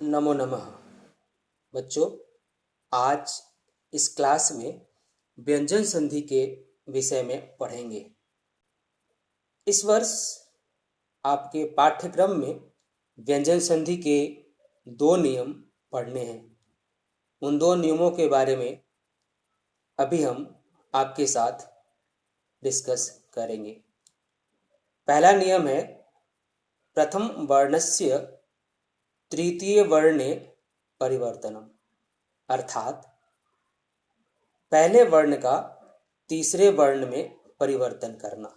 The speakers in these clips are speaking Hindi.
नमो नमः। बच्चों, आज इस क्लास में व्यंजन संधि के विषय में पढ़ेंगे। इस वर्ष आपके पाठ्यक्रम में व्यंजन संधि के 2 नियम पढ़ने हैं। उन 2 नियमों के बारे में अभी हम आपके साथ डिस्कस करेंगे। पहला नियम है प्रथम वर्णस्य तृतीय वर्णे परिवर्तनम, अर्थात पहले वर्ण का तीसरे वर्ण में परिवर्तन करना।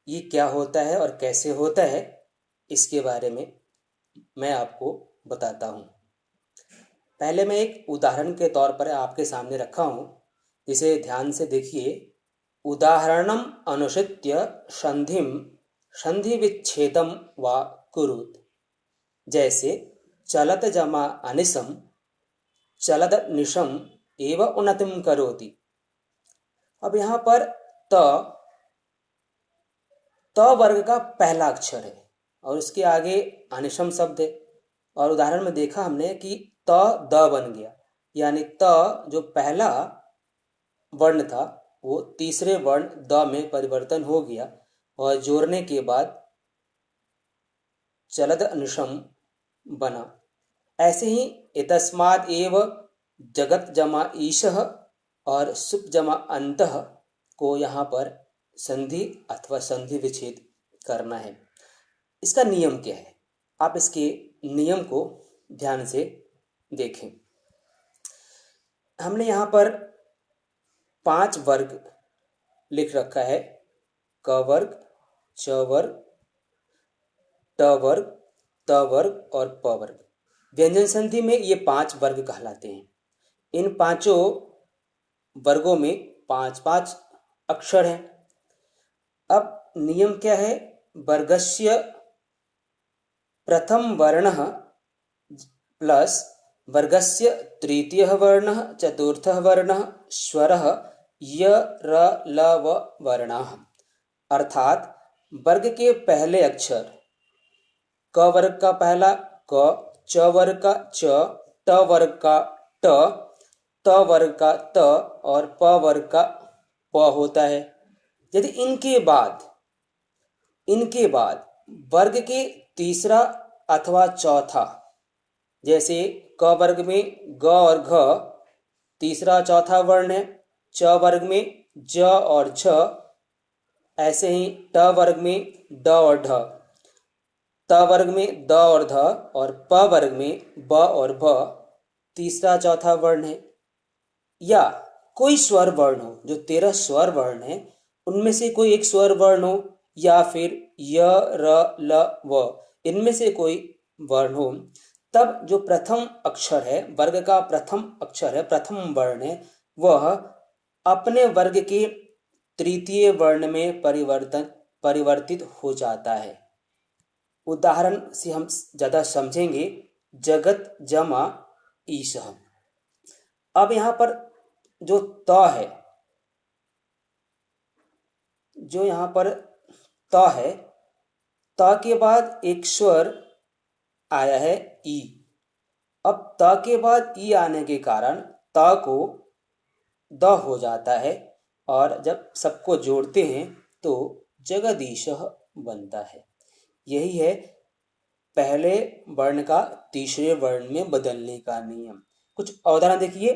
ये क्या होता है और कैसे होता है, इसके बारे में मैं आपको बताता हूँ। पहले मैं एक उदाहरण के तौर पर आपके सामने रखा हूँ, जिसे ध्यान से देखिए। उदाहरणम अनुसृत्य संधिम संधि विच्छेदम व कुरुत। जैसे चलत जमा अनिशम चलद निशम एव उन्नतिम करोति। अब यहाँ पर त वर्ग का पहला अक्षर है और उसके आगे अनिशम शब्द है, और उदाहरण में देखा हमने कि त द बन गया, यानी त जो पहला वर्ण था वो तीसरे वर्ण द में परिवर्तन हो गया और जोड़ने के बाद चलद अनिशम बना। ऐसे ही एतस्माद् एव जगत जमा ईशः और सुप जमा अंतः को यहाँ पर संधि अथवा संधि विच्छेद करना है। इसका नियम क्या है, आप इसके नियम को ध्यान से देखें। हमने यहाँ पर 5 वर्ग लिख रखा है: क वर्ग, च वर्ग, ट वर्ग, त वर्ग और प वर्ग। व्यंजन संधि में ये 5 वर्ग कहलाते हैं। इन 5 वर्गों में 5-5 अक्षर हैं। अब नियम क्या है? वर्गस्य प्रथम वर्णः प्लस वर्गस्य तृतीयः वर्णः चतुर्थः वर्णः स्वरः य र ल व वर्णाः। अर्थात वर्ग के पहले अक्षर क वर्ग का पहला क, च वर्ग का च, ट वर्ग का ट, त वर्ग का त और प वर्ग का प होता है। यदि इनके बाद वर्ग के तीसरा अथवा चौथा, जैसे क वर्ग में ग और घ तीसरा चौथा वर्ण है, च वर्ग में ज और झ, ऐसे ही ट वर्ग में ड और ढ, त वर्ग में द और ध और प वर्ग में ब और भ तीसरा चौथा वर्ण है। या कोई स्वर वर्ण हो, जो 13 स्वर वर्ण है उनमें से कोई एक स्वर वर्ण हो, या फिर य र ल व इनमें से कोई वर्ण हो, तब जो प्रथम अक्षर है, वर्ग का प्रथम अक्षर है, प्रथम वर्ण है, वह अपने वर्ग के तृतीय वर्ण में परिवर्तित हो जाता है। उदाहरण से हम ज्यादा समझेंगे। जगत जमा ईशः। अब यहाँ पर जो त है, त के बाद एक स्वर आया है ई। अब त के बाद ई आने के कारण त को द हो जाता है, और जब सबको जोड़ते हैं तो जगदीशः बनता है। यही है पहले वर्ण का तीसरे वर्ण में बदलने का नियम। कुछ उदाहरण देखिए।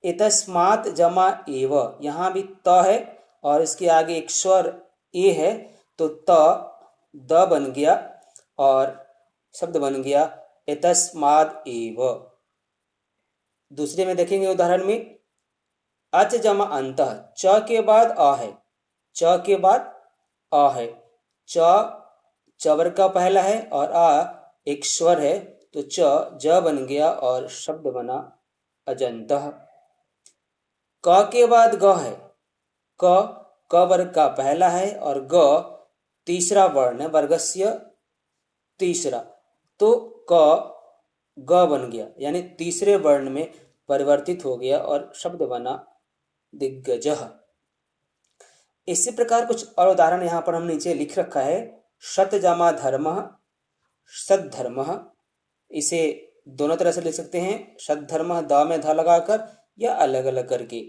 एतस्मात् जमा एव, यहाँ भी त है और इसके आगे एक स्वर ए है, तो त द बन गया और शब्द बन गया एतस्माद् एव। दूसरे में देखेंगे उदाहरण में, अच जमा अंतः, च के बाद अ है, च के बाद अ है, च वर्ग का पहला है और आ एक स्वर है, तो ज बन गया और शब्द बना अजंतः। क के बाद ग है, क वर्ग का पहला है और ग तीसरा वर्ण है, वर्गस्य तीसरा, तो ग बन गया, यानी तीसरे वर्ण में परिवर्तित हो गया और शब्द बना दिग्गजः। इसी प्रकार कुछ और उदाहरण यहाँ पर हम नीचे लिख रखा है। शत जमा धर्मः सद्धर्मः, इसे दोनों तरह से लिख सकते हैं, षद्धर्म द में ध लगाकर या अलग अलग करके।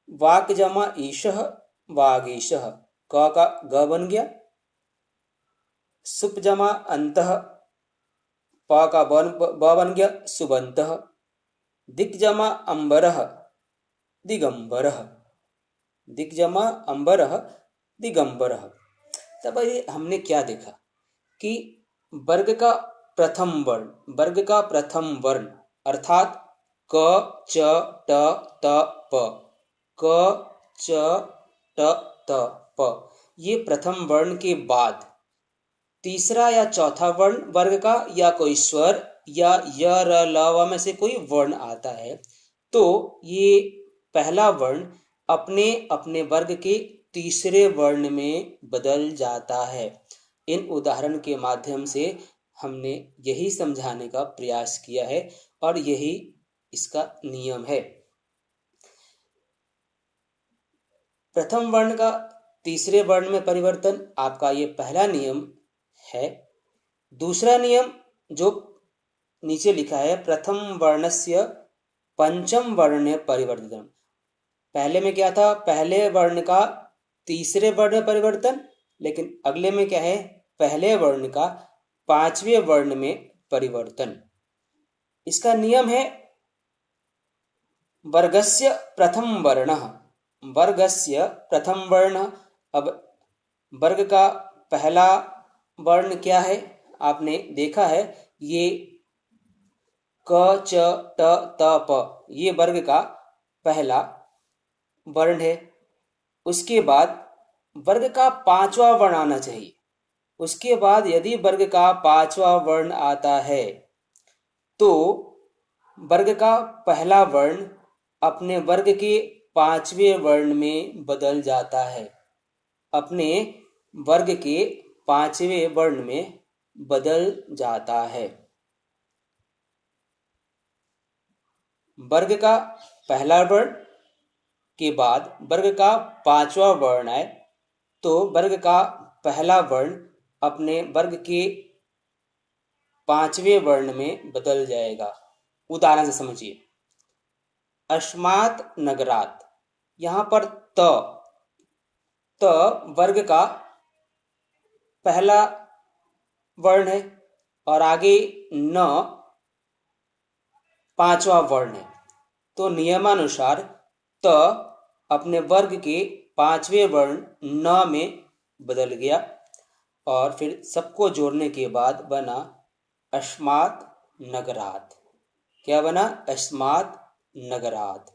वाक जमा ईशः वागीशः, क का ग बन गया। सुप जमा अंतः, प का ब बन गया सुबंतः। दिक् जमा अंबरः दिगंबरः, दिक् जमा अंबरः दिगंबरः। तब ये हमने क्या देखा कि वर्ग का प्रथम वर्ण अर्थात क च ट त प, क च ट त प, ये प्रथम वर्ण के बाद तीसरा या चौथा वर्ण वर्ग का या कोई स्वर या य र ल व में से कोई वर्ण आता है, तो ये पहला वर्ण अपने अपने वर्ग के तीसरे वर्ण में बदल जाता है। इन उदाहरण के माध्यम से हमने यही समझाने का प्रयास किया है और यही इसका नियम है। प्रथम वर्ण का तीसरे वर्ण में परिवर्तन आपका ये पहला नियम है। दूसरा नियम जो नीचे लिखा है, प्रथम वर्णस्य पंचम वर्णे परिवर्तन। पहले में क्या था, पहले वर्ण का तीसरे वर्ण में परिवर्तन, लेकिन अगले में क्या है, पहले वर्ण का पांचवें वर्ण में परिवर्तन। इसका नियम है वर्गस्य प्रथम वर्णः, वर्गस्य प्रथम वर्ण। अब वर्ग का पहला वर्ण क्या है, आपने देखा है, ये क च ट त प, ये वर्ग का पहला वर्ण है। उसके बाद वर्ग का पांचवा वर्ण आना चाहिए। उसके बाद यदि वर्ग का पांचवा वर्ण आता है तो वर्ग का पहला वर्ण अपने वर्ग के पांचवें वर्ण में बदल जाता है, अपने वर्ग के पांचवें वर्ण में बदल जाता है। वर्ग का पहला वर्ण के बाद वर्ग का पांचवा वर्ण आए तो वर्ग का पहला वर्ण अपने वर्ग के पांचवें वर्ण में बदल जाएगा। उदाहरण से समझिए, अस्मात् नगरात्, यहाँ पर त वर्ग का पहला वर्ण है और आगे न पांचवा वर्ण है, तो नियमानुसार त अपने वर्ग के पांचवें वर्ण न में बदल गया और फिर सबको जोड़ने के बाद बना अस्मात् नगरात्। क्या बना, अस्मात् नगरात्।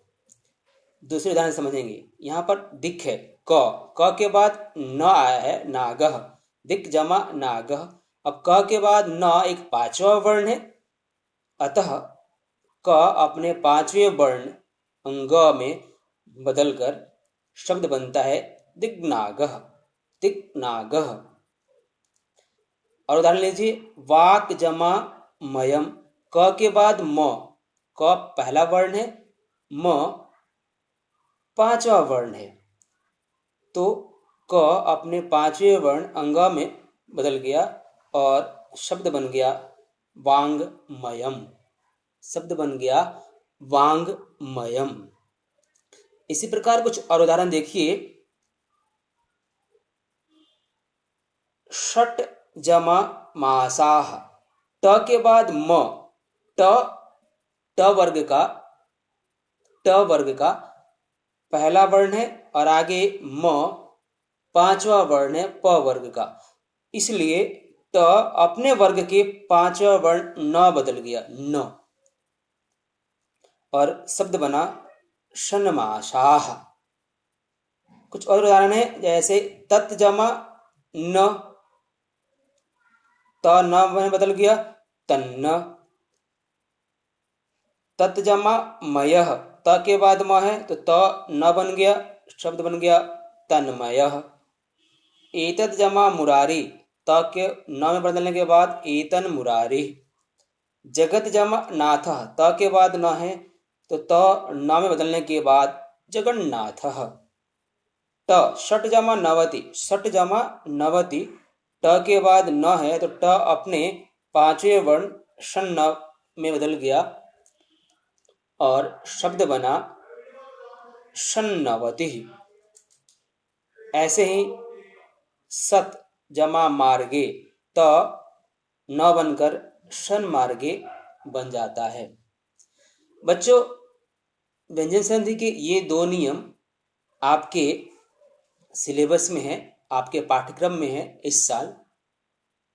दूसरे उदाहरण समझेंगे, यहाँ पर दिक् है, क के बाद न आया है नागः, दिक् जमा नागः। अब क के बाद न एक पांचवा वर्ण है, अतः क अपने पांचवें वर्ण अंग में बदलकर शब्द बनता है दिग्नागः, दिग्नागः। और उदाहरण लीजिए, वाक जमा मयम, क के बाद म, क पहला वर्ण है, म पांचवा वर्ण है, तो क अपने पांचवें वर्ण अंग में बदल गया और शब्द बन गया वांगमयम, शब्द बन गया वांगमयम। इसी प्रकार कुछ और उदाहरण देखिए, षट जमा मासाः, ट के बाद म, ट वर्ग का पहला वर्ण है और आगे म पांचवा वर्ण है प वर्ग का, इसलिए ट अपने वर्ग के पांचवा वर्ण न बदल गया, न, और शब्द बना षण्मासाः। कुछ और उदाहरण है, जैसे तत् जमा न, त न में बदल गया तन्न। तत् जमा मयः, त के बाद म है तो त न बन गया, शब्द बन गया तन्मयः। एतत् जमा मुरारी, त के न में बदलने के बाद एतन मुरारी। जगत जमा नाथः, त के बाद न है तो त न में बदलने के बाद जगन्नाथः। ट षट जमा नवति, षट जमा नवति, ट के बाद न है तो ट अपने पांचवें वर्ण षण्ण में बदल गया और शब्द बना षण्णवतिः। ऐसे ही सत जमा मार्गे त न बनकर शन मार्गे बन जाता है। बच्चों, व्यंजन संधि के ये दो नियम आपके सिलेबस में है, आपके पाठ्यक्रम में है। इस साल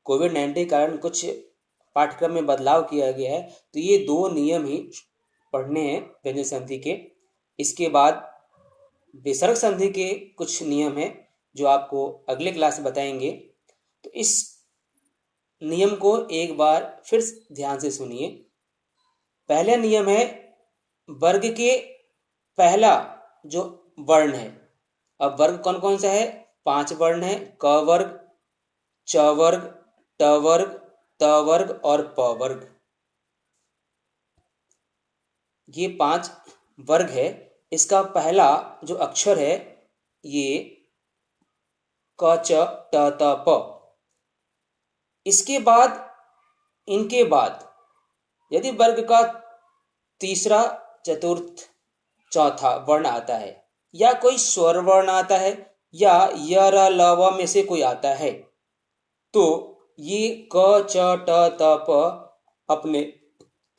कोविड-19 के कारण कुछ पाठ्यक्रम में बदलाव किया गया है, तो ये दो नियम ही पढ़ने हैं व्यंजन संधि के। इसके बाद विसर्ग संधि के कुछ नियम हैं जो आपको अगले क्लास में बताएंगे। तो इस नियम को एक बार फिर ध्यान से सुनिए। पहला नियम है वर्ग के पहला जो वर्ण है। अब वर्ग कौन कौन सा है? 5 वर्ण है। क वर्ग, च वर्ग, ट वर्ग, त वर्ग और प वर्ग। ये 5 वर्ग है। इसका पहला जो अक्षर है ये क च ट त प। इसके बाद, इनके बाद यदि वर्ग का तीसरा, चतुर्थ, चौथा वर्ण आता है या कोई स्वर वर्ण आता है या य र ल व में से कोई आता है, तो ये क च ट त प अपने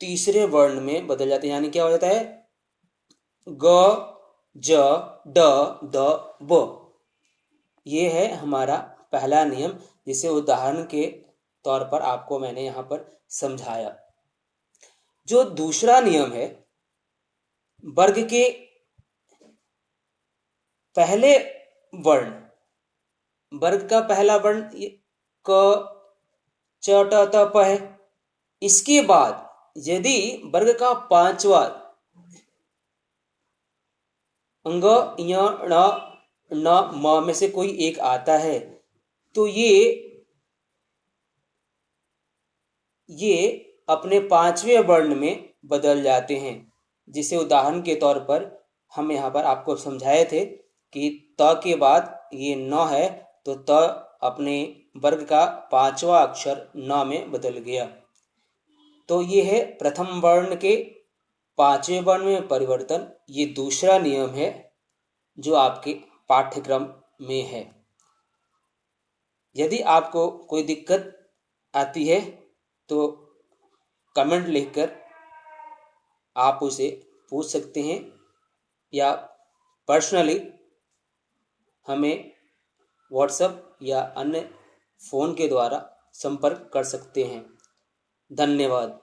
तीसरे वर्ण में बदल जाते हैं। यानी क्या हो जाता है? ग ज ड द ब। ये है हमारा पहला नियम, जिसे उदाहरण के तौर पर आपको मैंने यहाँ पर समझाया। जो दूसरा नियम है, वर्ग के पहले वर्ण, वर्ग का पहला वर्ण क च ट त प है। इसके बाद यदि वर्ग का पांचवा अंग य ण न म में से कोई एक आता है, तो ये अपने पांचवें वर्ण में बदल जाते हैं। जिसे उदाहरण के तौर पर हम यहाँ पर आपको समझाए थे कि त के बाद ये न है, तो त अपने वर्ग का पांचवा अक्षर न में बदल गया। तो ये है प्रथम वर्ण के पांचवें वर्ण में परिवर्तन। ये दूसरा नियम है जो आपके पाठ्यक्रम में है। यदि आपको कोई दिक्कत आती है तो कमेंट लिखकर आप उसे पूछ सकते हैं या पर्सनली हमें व्हाट्सएप या अन्य फ़ोन के द्वारा संपर्क कर सकते हैं। धन्यवाद।